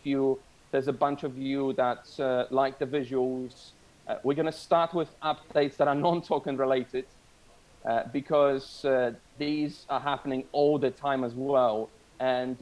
you, there's a bunch of you that like the visuals. We're going to start with updates that are non-token related because these are happening all the time as well. And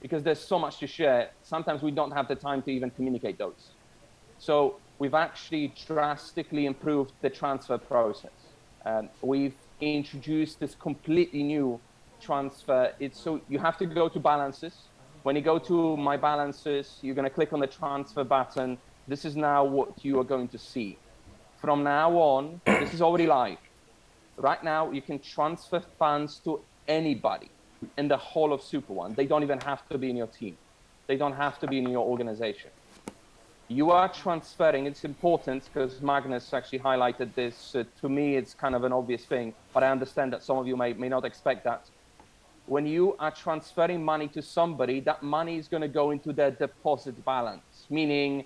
because there's so much to share, sometimes we don't have the time to even communicate those. So we've actually drastically improved the transfer process. We've introduced this completely new transfer. So you have to go to balances. When you go to my balances, you're going to click on the transfer button. This is now what you are going to see. From now on, this is already live. Right now, you can transfer funds to anybody in the whole of Super One. They don't even have to be in your team. They don't have to be in your organization. You are transferring. It's important because Magnus actually highlighted this. To me, it's kind of an obvious thing, but I understand that some of you may not expect that. When you are transferring money to somebody, that money is going to go into their deposit balance, meaning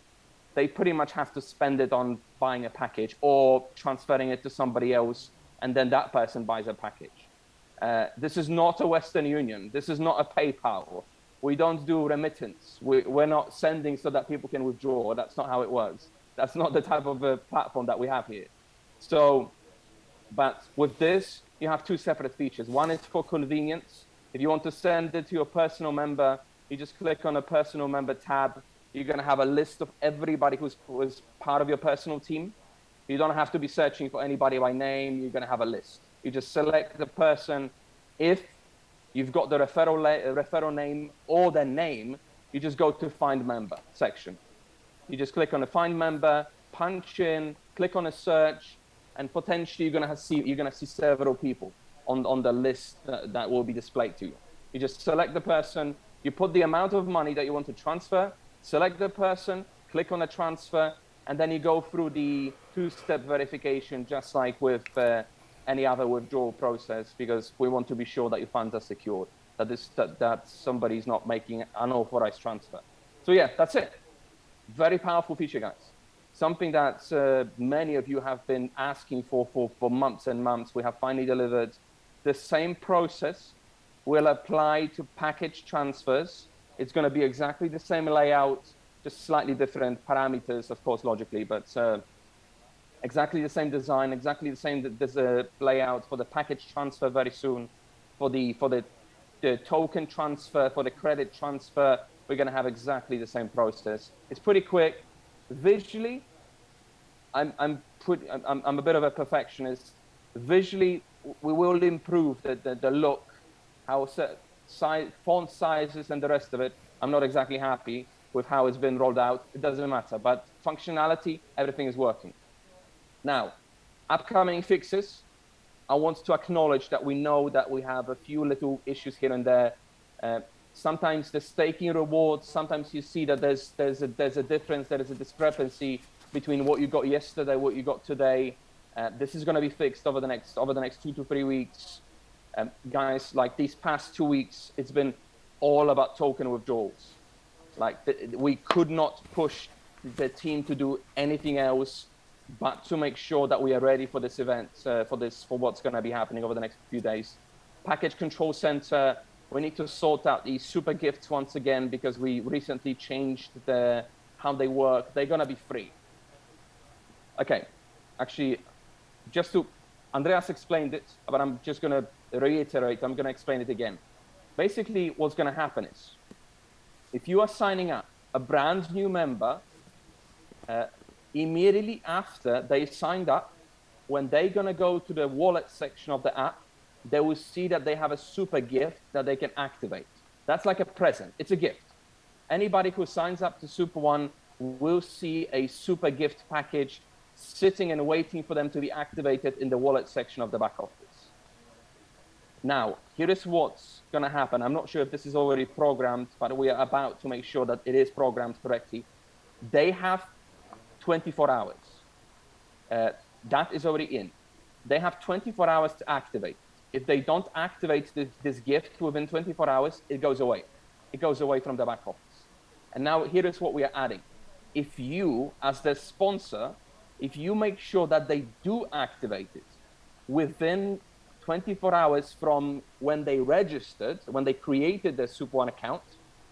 they pretty much have to spend it on buying a package or transferring it to somebody else, and then that person buys a package. This is not a Western Union. This is not a PayPal. We don't do remittance. We're not sending so that people can withdraw. That's not how it works. That's not the type of platform that we have here. So, but with this, you have two separate features. One is for convenience. If you want to send it to your personal member, you just click on a personal member tab. You're going to have a list of everybody who's part of your personal team. You don't have to be searching for anybody by name. You're going to have a list. You just select the person. If you've got the referral name or their name, you just go to Find Member section. You just click on the Find Member, punch in, click on a search, and potentially you're going to see several people on the list that will be displayed to you. You just select the person, you put the amount of money that you want to transfer, select the person, click on the transfer, and then you go through the two-step verification, just like with any other withdrawal process, because we want to be sure that your funds are secured, that somebody's not making an unauthorized transfer. So yeah, that's it. Very powerful feature, guys. Something that many of you have been asking for months and months. We have finally delivered. The same process will apply to package transfers. It's going to be exactly the same layout, just slightly different parameters, of course, logically, but exactly the same design, exactly the same layout for the package transfer very soon. For the token transfer, for the credit transfer, we're going to have exactly the same process. It's pretty quick. Visually, I'm a bit of a perfectionist. Visually, we will improve the look, how font sizes and the rest of it. I'm not exactly happy with how it's been rolled out. It doesn't matter, but functionality, everything is working. Now, upcoming fixes. I want to acknowledge that we know that we have a few little issues here and there. Sometimes the staking rewards, sometimes you see that there's a difference, there is a discrepancy between what you got yesterday, what you got today. This is going to be fixed over the next 2 to 3 weeks. Guys, like these past 2 weeks, it's been all about token withdrawals. Like we could not push the team to do anything else but to make sure that we are ready for this event, for what's going to be happening over the next few days. Package Control Center, we need to sort out these super gifts once again because we recently changed how they work. They're going to be free. Okay, actually, Andreas explained it, but I'm just going to reiterate, I'm going to explain it again. Basically, what's going to happen is, if you are signing up a brand new member, immediately after they signed up, when they're going to go to the wallet section of the app, they will see that they have a super gift that they can activate. That's like a present. It's a gift. Anybody who signs up to Super One will see a super gift package sitting and waiting for them to be activated in the wallet section of the back office. Now, here is what's going to happen. I'm not sure if this is already programmed, but we are about to make sure that it is programmed correctly. They have 24 hours. That is already in. They have 24 hours to activate. If they don't activate this gift within 24 hours, it goes away. It goes away from the back office. And now here is what we are adding. If you, as the sponsor, if you make sure that they do activate it within 24 hours from when they registered, when they created their Super One account,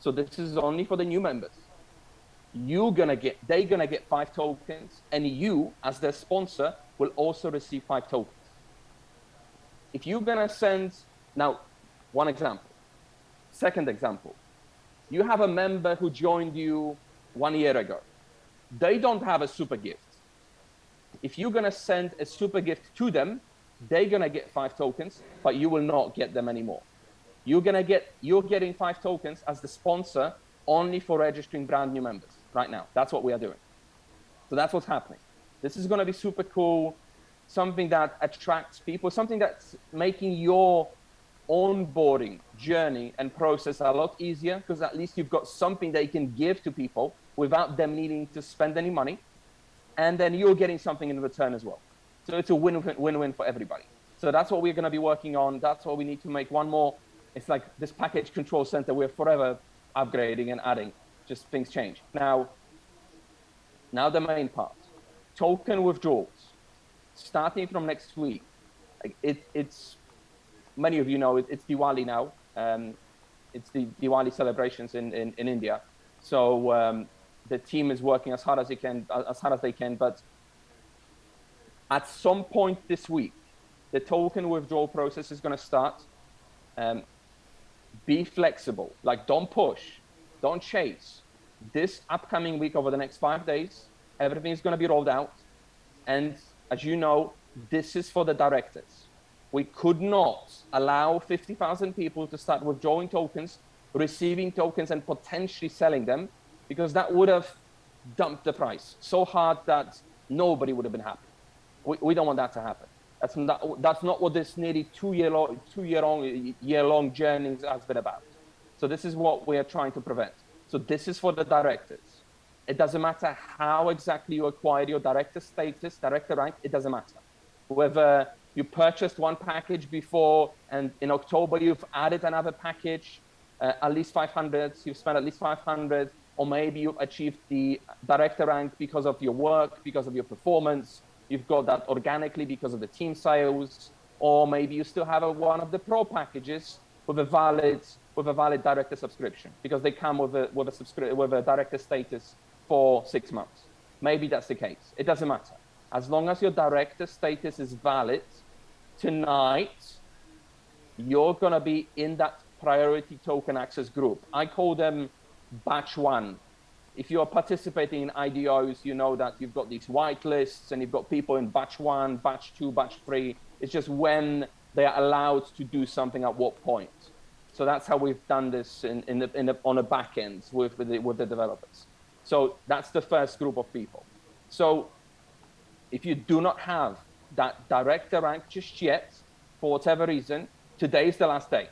So this is only for the new members. They're gonna get 5 tokens, and you, as their sponsor, will also receive 5 tokens. If you're gonna send, now, one example. Second example, you have a member who joined you 1 year ago. They don't have a super gift. If you're gonna send a super gift to them, they're gonna get 5 tokens, but you will not get them anymore. You're getting 5 tokens as the sponsor only for registering brand new members right now. That's what we are doing. So that's what's happening. This is gonna be super cool, something that attracts people, something that's making your onboarding journey and process a lot easier, because at least you've got something that you can give to people without them needing to spend any money. And then you're getting something in return as well. So it's a win-win for everybody. So that's what we're going to be working on. That's what we need to make one more. It's like this package control center we're forever upgrading and adding. Just things change. Now the main part. Token withdrawals. Starting from next week. It's many of you know it's Diwali now. It's the Diwali celebrations in India. So the team is working as hard as they can. But at some point this week, the token withdrawal process is going to start. Be flexible. Like, don't push, don't chase. This upcoming week, over the next 5 days, everything is going to be rolled out. And as you know, this is for the directors. We could not allow 50,000 people to start withdrawing tokens, receiving tokens, and potentially selling them, because that would have dumped the price so hard that nobody would have been happy. We don't want that to happen. That's not what this nearly two year long journey has been about. So this is what we are trying to prevent. So this is for the directors. It doesn't matter how exactly you acquired your director status, director rank, it doesn't matter. Whether you purchased one package before and in October you've added another package, at least 500, you've spent at least 500, or maybe you've achieved the director rank because of your work, because of your performance, you've got that organically because of the team sales, or maybe you still have one of the pro packages with a valid director subscription, because they come with a director status for 6 months. Maybe that's the case. It doesn't matter. As long as your director status is valid, tonight, you're going to be in that priority token access group. I call them batch 1. If you're participating in IDOs, you know that you've got these white lists and you've got people in batch 1, batch 2, batch 3. It's just when they are allowed to do something at what point. So that's how we've done this on a back end with the developers. So that's the first group of people. So if you do not have that director rank just yet, for whatever reason, today is the last day.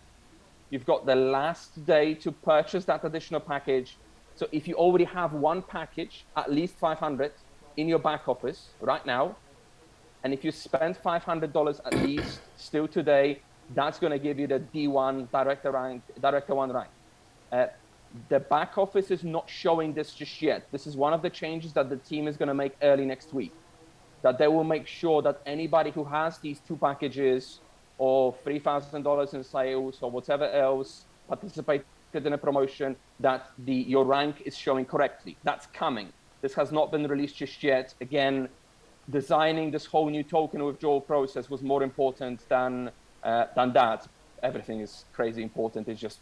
You've got the last day to purchase that additional package. So if you already have one package, at least 500 in your back office right now, and if you spend $500 at least still today, that's going to give you the D1 director 1 rank. The back office is not showing this just yet. This is one of the changes that the team is going to make early next week, that they will make sure that anybody who has these 2 packages or $3,000 in sales or whatever else participated in a promotion, that your rank is showing correctly. That's coming. This has not been released just yet. Again, designing this whole new token withdrawal process was more important than that. Everything is crazy important. It's just,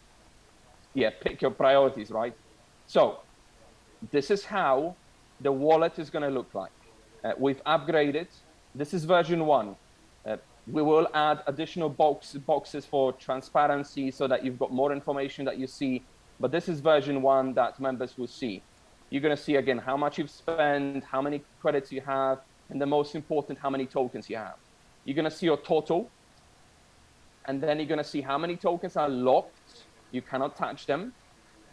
pick your priorities, right? So this is how the wallet is going to look like. We've upgraded. This is version 1. We will add additional boxes for transparency so that you've got more information that you see. But this is version 1 that members will see. You're going to see, again, how much you've spent, how many credits you have, and the most important, how many tokens you have. You're going to see your total. And then you're going to see how many tokens are locked. You cannot touch them.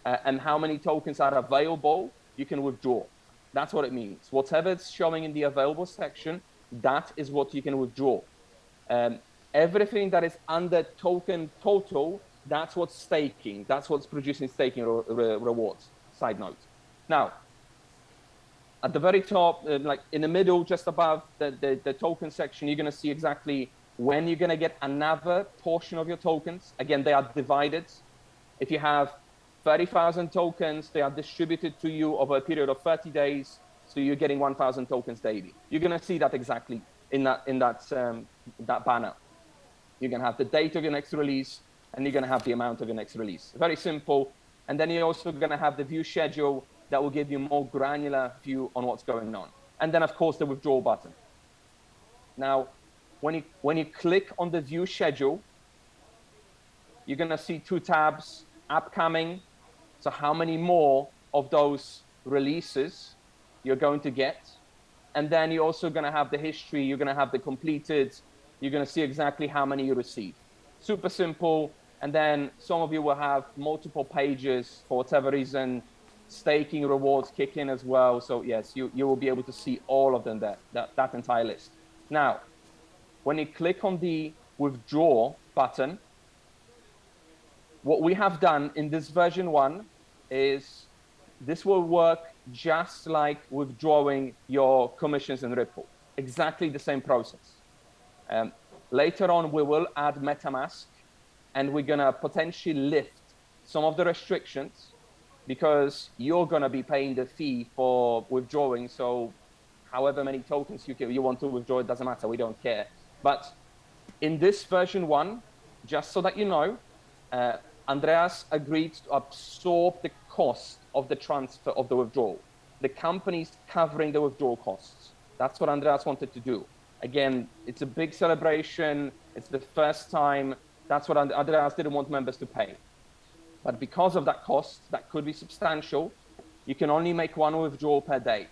And how many tokens are available, you can withdraw. That's what it means. Whatever it's showing in the available section, that is what you can withdraw. Everything that is under token total, that's what's staking. That's what's producing staking rewards. Side note. Now, at the very top, like in the middle, just above the token section, you're going to see exactly when you're going to get another portion of your tokens. Again, they are divided. If you have 30,000 tokens, they are distributed to you over a period of 30 days. So you're getting 1,000 tokens daily. You're going to see that exactly in that banner. You're going to have the date of your next release, and you're going to have the amount of your next release. Very simple. And then you're also going to have the view schedule that will give you more granular view on what's going on. And then, of course, the withdrawal button. Now, when you click on the view schedule, you're going to see two tabs, upcoming. So how many more of those releases you're going to get. And then you're also going to have the history. You're going to have the completed. You're going to see exactly how many you received. Super simple. And then some of you will have multiple pages for whatever reason. Staking rewards kick in as well. So yes, you will be able to see all of them there, that entire list. Now, when you click on the withdraw button, what we have done in this version 1 is this will work just like withdrawing your commissions in Ripple. Exactly the same process. Later on, we will add MetaMask, and we're going to potentially lift some of the restrictions because you're going to be paying the fee for withdrawing. So however many tokens you want to withdraw, it doesn't matter. We don't care. But in this version 1, just so that you know, Andreas agreed to absorb the cost of the transfer of the withdrawal. The company's covering the withdrawal costs. That's what Andreas wanted to do. Again, it's a big celebration. It's the first time. That's what Andreas didn't want members to pay. But because of that cost, that could be substantial, you can only make one withdrawal per day.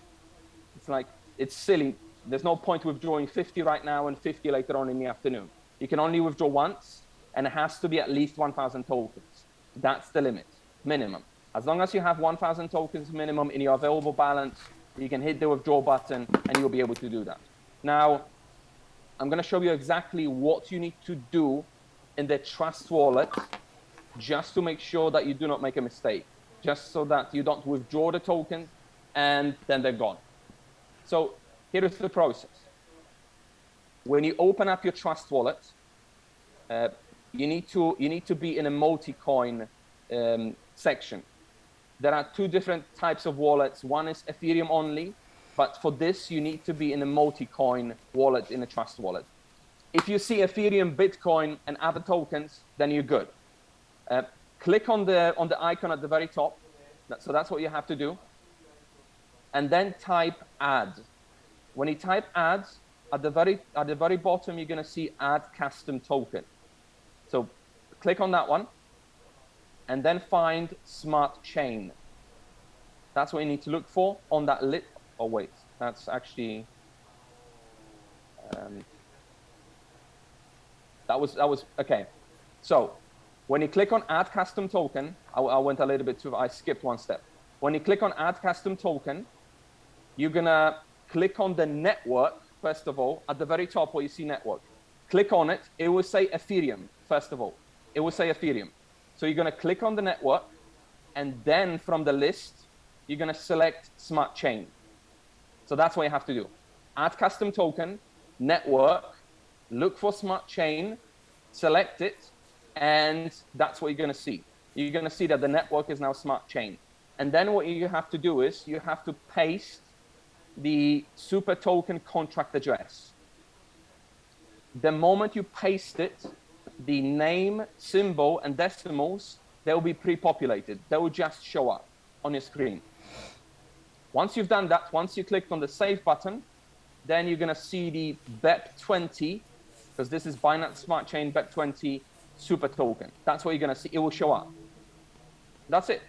It's like, it's silly. There's no point withdrawing 50 right now and 50 later on in the afternoon. You can only withdraw once, and it has to be at least 1,000 tokens. That's the limit, minimum. As long as you have 1,000 tokens minimum in your available balance, you can hit the withdraw button and you'll be able to do that. Now, I'm going to show you exactly what you need to do in the Trust wallet just to make sure that you do not make a mistake, just so that you don't withdraw the token and then they're gone. So here is the process. When you open up your Trust wallet, you need to be in a multi-coin section. There are two different types of wallets. One is Ethereum only, but for this, you need to be in a multi-coin wallet in a Trust wallet. If you see Ethereum, Bitcoin, and other tokens, then you're good. Click on the icon at the very top. So that's what you have to do. And then type add. When you type add, at the very bottom, you're going to see add custom token. So click on that one, and then find smart chain. That's what you need to look for on that list. Oh wait, that's actually that was okay. So when you click on add custom token, I went a little bit too. I skipped one step. When you click on add custom token, you're gonna click on the network first of all at the very top where you see network. Click on it. It will say Ethereum. First of all, it will say Ethereum. So you're going to click on the network, and then from the list, you're going to select Smart Chain. So that's what you have to do. Add custom token, network, look for Smart Chain, select it, and that's what you're going to see. You're going to see that the network is now Smart Chain. And then what you have to do is you have to paste the super token contract address. The moment you paste it, the name, symbol, and decimals, they will be pre-populated. They will just show up on your screen. Once you've done that, once you clicked on the Save button, then you're going to see the BEP20, because this is Binance Smart Chain BEP20 super token. That's what you're going to see. It will show up. That's it.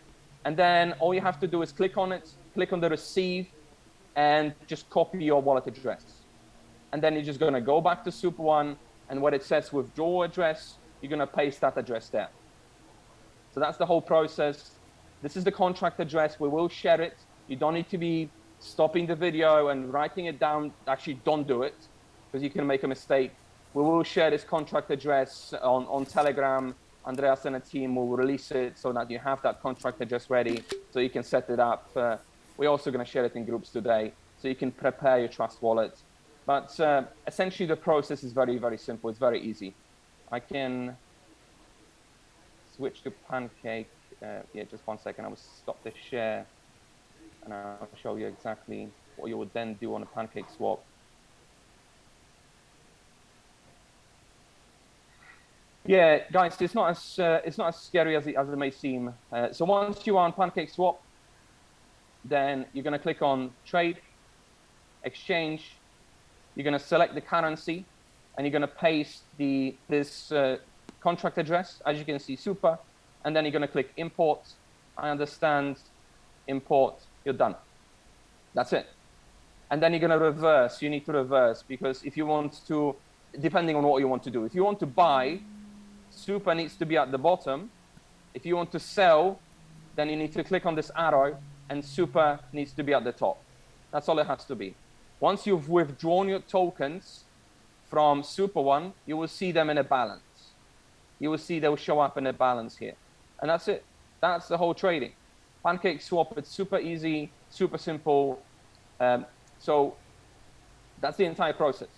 And then all you have to do is click on it, click on the Receive, and just copy your wallet address. And then you're just going to go back to Super One, and where it says withdraw address, you're going to paste that address there. So that's the whole process. This is the contract address. We will share it. You don't need to be stopping the video and writing it down. Actually, don't do it, because you can make a mistake. We will share this contract address on Telegram. Andreas and the team will release it so that you have that contract address ready, so you can set it up. We're also going to share it in groups today, so you can prepare your Trust wallet. But essentially, the process is very, very simple. It's very easy. I can switch to Pancake. Yeah, just 1 second. I will stop the share, and I'll show you exactly what you would then do on a pancake swap. Yeah, guys, it's not as scary as it may seem. So once you are on pancake swap, then you're going to click on trade, exchange. You're going to select the currency, and you're going to paste this contract address, as you can see, super, and then you're going to click import. I understand, import, you're done. That's it. And then you're going to reverse. You need to reverse, because if you want to, depending on what you want to do, if you want to buy, super needs to be at the bottom. If you want to sell, then you need to click on this arrow, and super needs to be at the top. That's all it has to be. Once you've withdrawn your tokens from Super One, you will see them in a balance. You will see they'll show up in a balance here. And that's it. That's the whole trading. Pancake swap, it's super easy, super simple. So that's the entire process.